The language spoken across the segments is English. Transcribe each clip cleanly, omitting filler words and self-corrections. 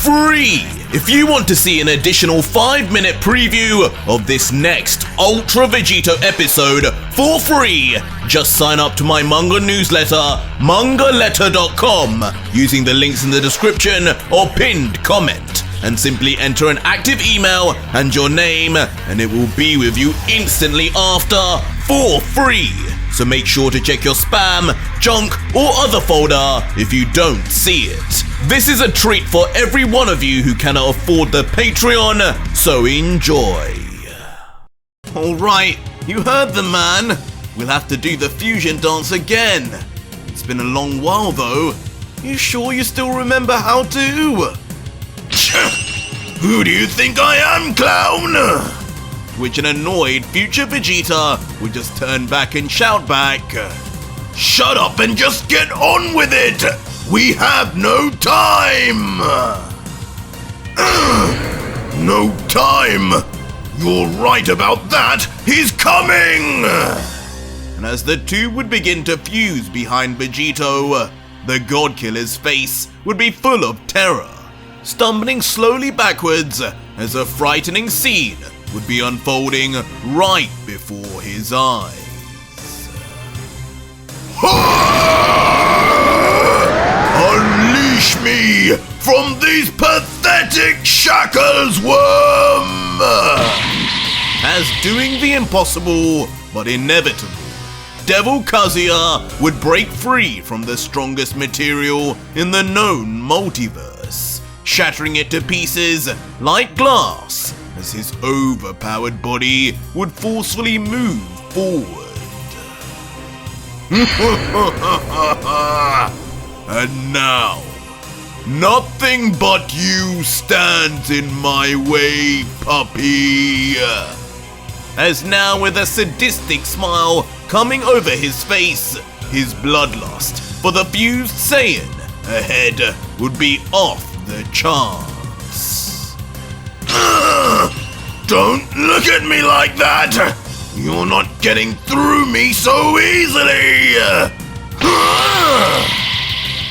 free! If you want to see an additional 5-minute preview of this next Ultra Vegito episode for free, just sign up to my manga newsletter, mangaletter.com, using the links in the description or pinned comment, and simply enter an active email and your name, and it will be with you instantly after for free. So make sure to check your spam, junk, or other folder if you don't see it. This is a treat for every one of you who cannot afford the Patreon, so enjoy. Alright, you heard the man. We'll have to do the fusion dance again. It's been a long while though. You sure you still remember how to? Who do you think I am, clown? Which an annoyed future Vegeta would just turn back and shout back, "Shut up and just get on with it! We have no time!" No time! You're right about that! He's coming! And as the two would begin to fuse behind Vegito, the God Killer's face would be full of terror, stumbling slowly backwards as a frightening scene would be unfolding right before his eyes. Unleash me from these pathetic shackles, worm! As doing the impossible but inevitable, Devil Kazuya would break free from the strongest material in the known multiverse, shattering it to pieces like glass as his overpowered body would forcefully move forward. And now, nothing but you stands in my way, puppy. As now with a sadistic smile coming over his face, his bloodlust for the fused Saiyan ahead would be off the charts. Don't look at me like that! You're not getting through me so easily!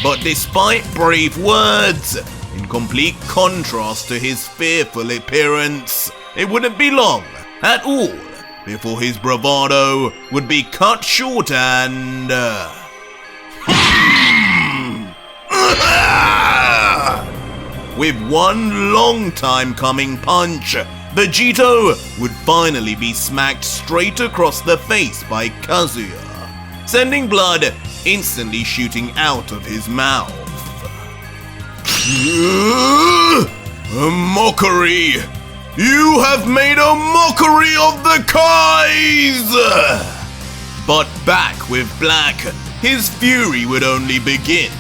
But despite brave words, in complete contrast to his fearful appearance, it wouldn't be long at all before his bravado would be cut short and... With one long time coming punch, Vegito would finally be smacked straight across the face by Kazuya, sending blood instantly shooting out of his mouth. A mockery! You have made a mockery of the Kais! But back with Black, his fury would only begin,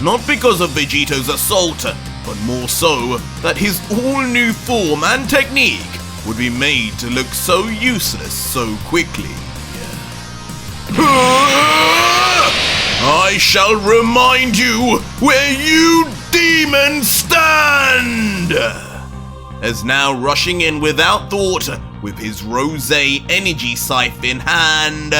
not because of Vegito's assault, but more so that his all-new form and technique would be made to look so useless so quickly. I shall remind you where you demons stand! As now rushing in without thought with his rosé energy scythe in hand.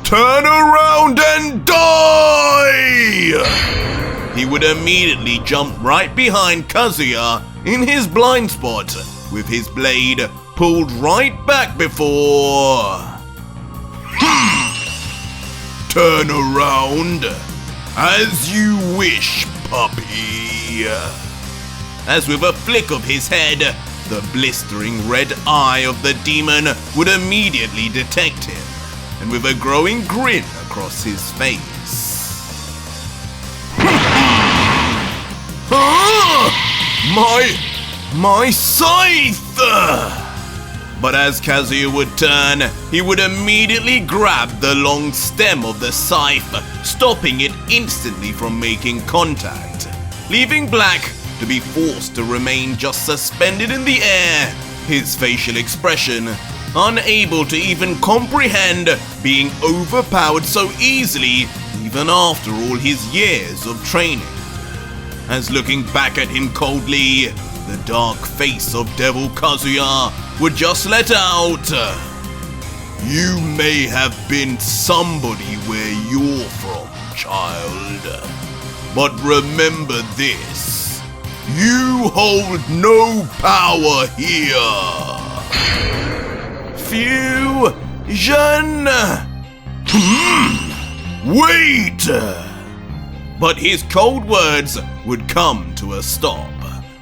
Turn around and die! He would immediately jump right behind Kazuya in his blind spot, with his blade pulled right back before... Turn around as you wish, puppy. As with a flick of his head, the blistering red eye of the demon would immediately detect him, and with a growing grin across his face. My scythe! But as Kazuya would turn, he would immediately grab the long stem of the scythe, stopping it instantly from making contact, leaving Black to be forced to remain just suspended in the air, his facial expression unable to even comprehend being overpowered so easily even after all his years of training. As looking back at him coldly, the dark face of Devil Kazuya would just let out, "You may have been somebody where you're from, child, But remember this, you hold no power here. Fusion. Wait! But his cold words would come to a stop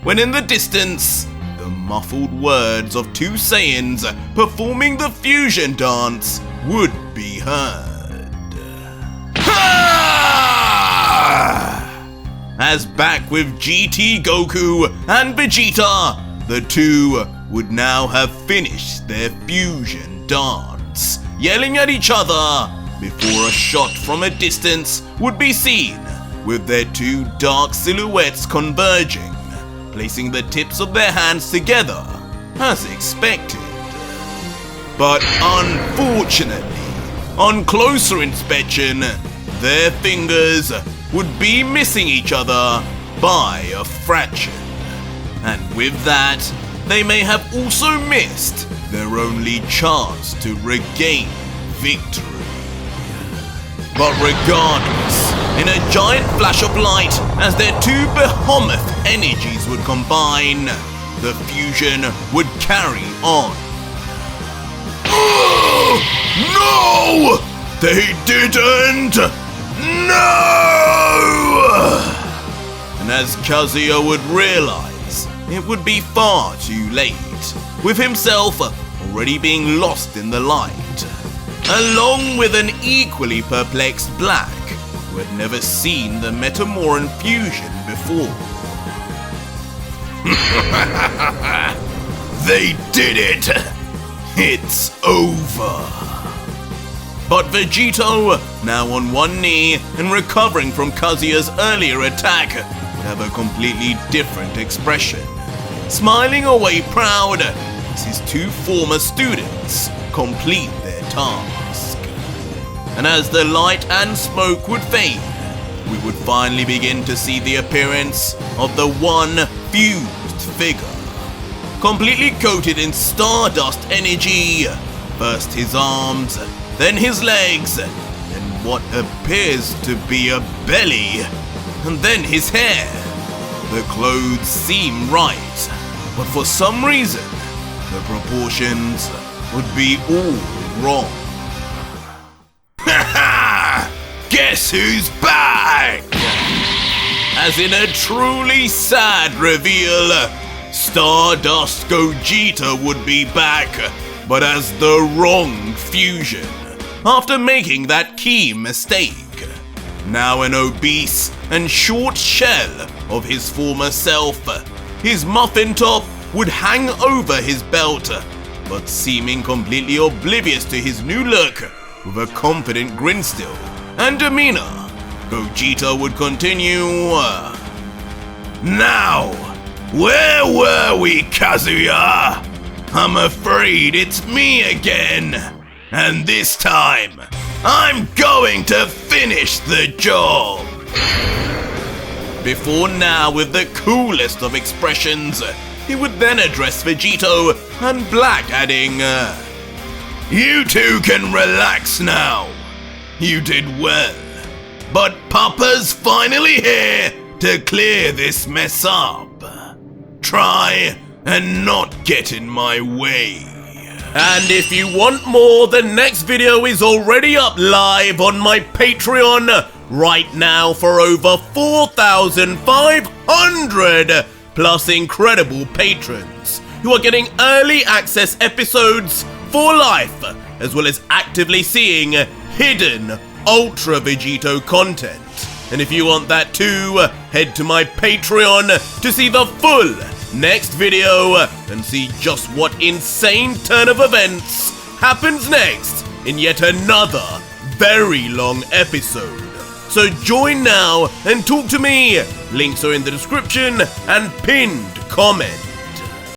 when in the distance, the muffled words of two Saiyans performing the fusion dance would be heard. As back with GT Goku and Vegeta, the two would now have finished their fusion dance, yelling at each other before a shot from a distance would be seen with their two dark silhouettes converging, placing the tips of their hands together as expected. But unfortunately, on closer inspection, their fingers would be missing each other by a fraction. And with that, they may have also missed their only chance to regain victory. But regardless, in a giant flash of light, as their two behemoth energies would combine, the fusion would carry on. No! They didn't! No! And as Kazuya would realize, it would be far too late, with himself already being lost in the light, along with an equally perplexed Black, who had never seen the Metamoran fusion before. They did it! It's over! But Vegito, now on one knee and recovering from Kazuya's earlier attack, would have a completely different expression, smiling away proud as his two former students complete their task. And as the light and smoke would fade, we would finally begin to see the appearance of the one fused figure, completely coated in stardust energy. First his arms, then his legs, then what appears to be a belly, and then his hair. The clothes seem right, but for some reason, the proportions would be all wrong. Ha! Guess who's back? As in a truly sad reveal, Stardust Gogeta would be back, but as the wrong fusion, after making that key mistake. Now an obese and short shell of his former self, his muffin top would hang over his belt, but seeming completely oblivious to his new look, with a confident grin still and demeanor, Gogeta would continue. Now, where were we, Kazuya? I'm afraid it's me again, and this time, I'm going to finish the job. Before now, with the coolest of expressions, he would then address Vegito and Black, adding, You two can relax now. You did well, but Papa's finally here to clear this mess up. Try and not get in my way. And if you want more, the next video is already up live on my Patreon right now for over 4,500 plus incredible patrons who are getting early access episodes for life, as well as actively seeing hidden Ultra Vegito content. And if you want that too, head to my Patreon to see the full next video and see just what insane turn of events happens next in yet another very long episode. So join now and talk to me. Links are in the description and pinned comment.